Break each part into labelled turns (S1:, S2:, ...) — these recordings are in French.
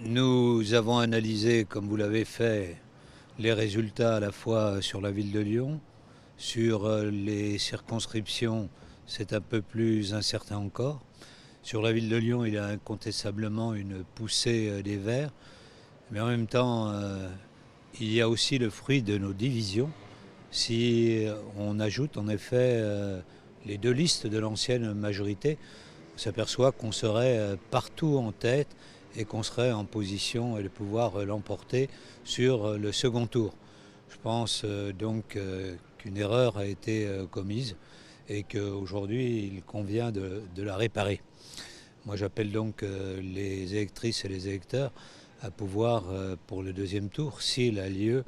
S1: Nous avons analysé, comme vous l'avez fait, les résultats à la fois sur la ville de Lyon, sur les circonscriptions, c'est un peu plus incertain encore. Sur la ville de Lyon, il y a incontestablement une poussée des Verts, mais en même temps, il y a aussi le fruit de nos divisions. Si on ajoute en effet les deux listes de l'ancienne majorité, on s'aperçoit qu'on serait partout en tête et qu'on serait en position de pouvoir l'emporter sur le second tour. Je pense donc qu'une erreur a été commise et qu'aujourd'hui il convient de la réparer. Moi j'appelle donc les électrices et les électeurs à pouvoir, pour le deuxième tour, s'il a lieu,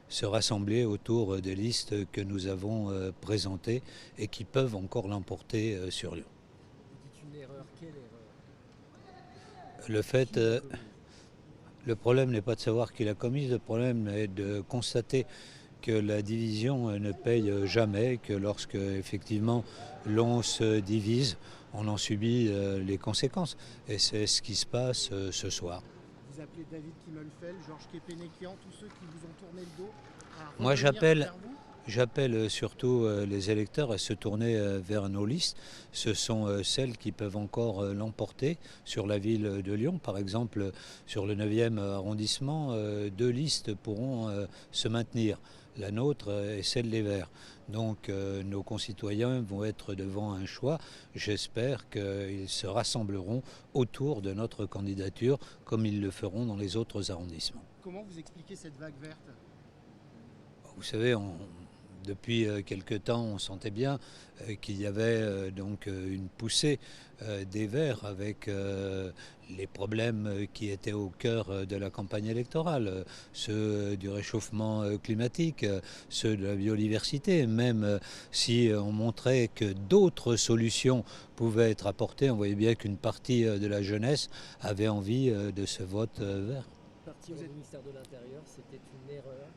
S1: se rassembler autour des listes que nous avons présentées et qui peuvent encore l'emporter sur Lyon.
S2: Vous dites une erreur, quelle erreur?
S1: Le fait, le problème n'est pas de savoir qui l'a commise, le problème est de constater que la division ne paye jamais, que lorsque effectivement l'on se divise, on en subit les conséquences. Et c'est ce qui se passe ce soir.
S2: Vous appelez David Kimmelfeld, Georges Kepenekian, tous ceux qui vous ont tourné le dos à
S1: Moi
S2: revenir
S1: j'appelle
S2: vers vous?
S1: J'appelle surtout les électeurs à se tourner vers nos listes. Ce sont celles qui peuvent encore l'emporter sur la ville de Lyon. Par exemple, sur le 9e arrondissement, deux listes pourront se maintenir. La nôtre et celle des Verts. Donc nos concitoyens vont être devant un choix. J'espère qu'ils se rassembleront autour de notre candidature comme ils le feront dans les autres arrondissements.
S2: Comment vous expliquez cette vague verte?
S1: Vous savez, depuis quelque temps, on sentait bien qu'il y avait donc une poussée des Verts avec les problèmes qui étaient au cœur de la campagne électorale, ceux du réchauffement climatique, ceux de la biodiversité. Même si on montrait que d'autres solutions pouvaient être apportées, on voyait bien qu'une partie de la jeunesse avait envie de ce vote vert.
S2: Partir au ministère de l'Intérieur, c'était une erreur.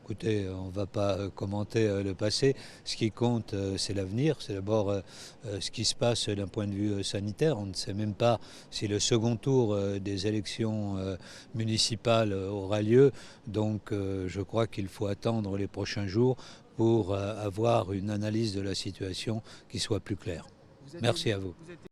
S1: Écoutez, on ne va pas commenter le passé. Ce qui compte, c'est l'avenir. C'est d'abord ce qui se passe d'un point de vue sanitaire. On ne sait même pas si le second tour des élections municipales aura lieu. Donc je crois qu'il faut attendre les prochains jours pour avoir une analyse de la situation qui soit plus claire. Merci à vous.